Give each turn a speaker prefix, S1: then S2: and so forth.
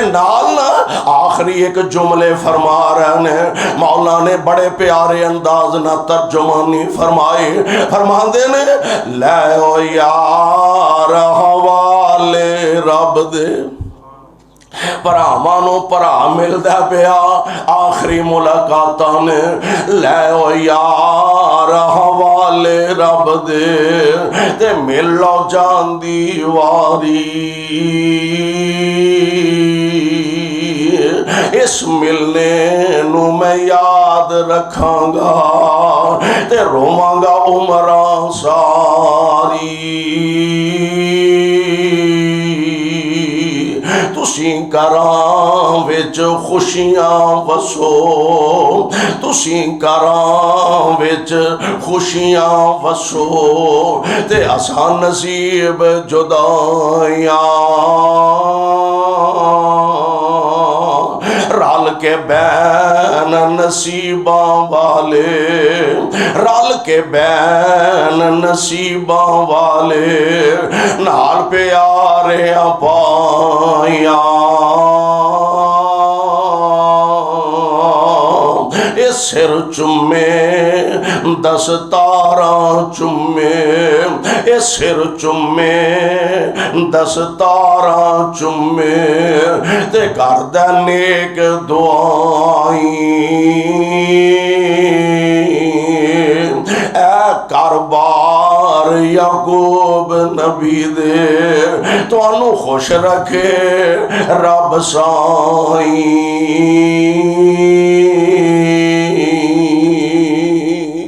S1: नाल ना आखिरी एक जुमले फरमा रहे ने, मौला ने बड़े प्यारे अंदाज ना तर्जुमानी फरमाई। फरमाते ने लै ओ यार हवाले रब दे, भरावां नूं भरा मिलदा पिया आखिरी मुलाकातां ने। लै ओ यार हवाले रब दे ते मिलो जांदी वारी, इस मिलने नू मैं याद रखांगा ते रोवांगा उमरां सारी। तुसी घरां विच खुशियां वसो, तुसी घरां विच खुशियां वसो ते असां नसीब जुदाइयां रल के बैन नसीबां वाले, रल के बैन नसीबां वाले नाल प्यारे पाइया। ए सिर चुमे दस्तारां चुमे, ए सिर चुमे दस्तारां चुमे ते करदा नेक दुआई। ए कारबार याकूब नबी दे तुहानू खुश रखे रब साईं।